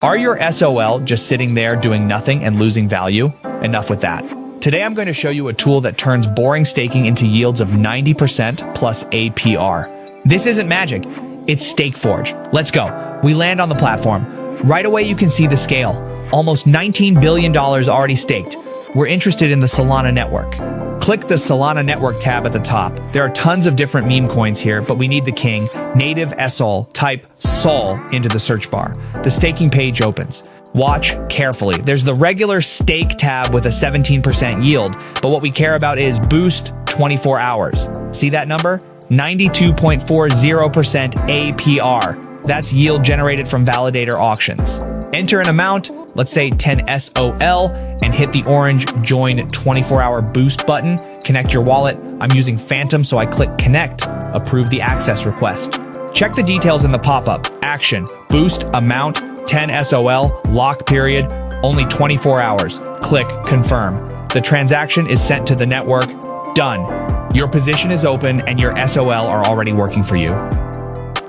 Are your SOL just sitting there doing nothing and losing value? Enough with that. Today I'm going to show you a tool that turns boring staking into yields of 90% plus APR. This isn't magic, it's StakeForge. Let's go. We land on the platform. Right away you can see the scale. Almost $19 billion already staked. We're interested in the Solana network. Click the Solana network tab at the top. There are tons of different meme coins here, but we need the king, native SOL. Type SOL into the search bar. The staking page opens. Watch carefully. There's the regular stake tab with a 17% yield, but what we care about is boost 24 hours. See that number? 92.40% APR. That's yield generated from validator auctions. Enter an amount, let's say 10 SOL, and hit the orange Join 24-hour Boost button. Connect your wallet. I'm using Phantom, so I click Connect. Approve the access request. Check the details in the pop-up. Action. Boost, amount, 10 SOL, lock period, only 24 hours. Click Confirm. The transaction is sent to the network. Done. Your position is open and your SOL are already working for you.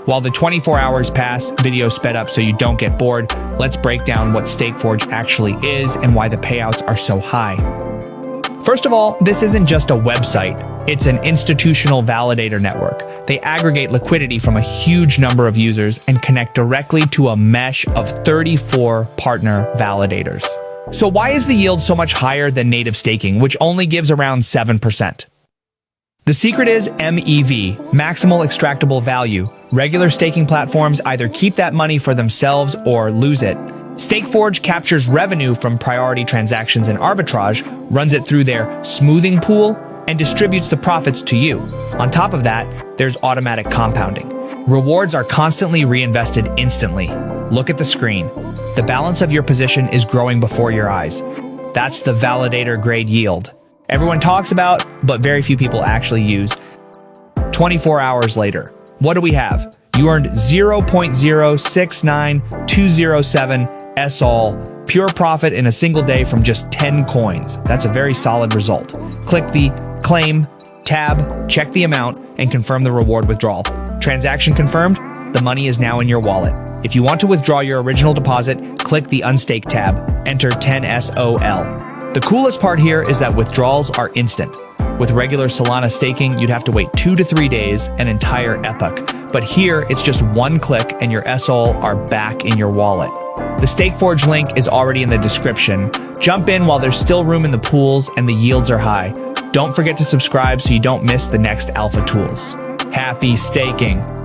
While the 24 hours pass, video sped up so you don't get bored, let's break down what StakeForge actually is and why the payouts are so high. First of all, this isn't just a website, it's an institutional validator network. They aggregate liquidity from a huge number of users and connect directly to a mesh of 34 partner validators. So why is the yield so much higher than native staking, which only gives around 7%? The secret is MEV, maximal extractable value. Regular staking platforms either keep that money for themselves or lose it. StakeForge captures revenue from priority transactions and arbitrage, runs it through their smoothing pool, and distributes the profits to you. On top of that, there's automatic compounding. Rewards are constantly reinvested instantly. Look at the screen. The balance of your position is growing before your eyes. That's the validator grade yield. Everyone talks about, but very few people actually use. 24 hours later, what do we have? You earned 0.069207 SOL, pure profit in a single day from just 10 coins. That's a very solid result. Click the Claim tab, check the amount, and confirm the reward withdrawal. Transaction confirmed, the money is now in your wallet. If you want to withdraw your original deposit, click the Unstake tab, enter 10 SOL. The coolest part here is that withdrawals are instant. With regular Solana staking, you'd have to wait 2 to 3 days, an entire epoch. But here, it's just one click and your SOL are back in your wallet. The StakeForge link is already in the description. Jump in while there's still room in the pools and the yields are high. Don't forget to subscribe so you don't miss the next alpha tools. Happy staking!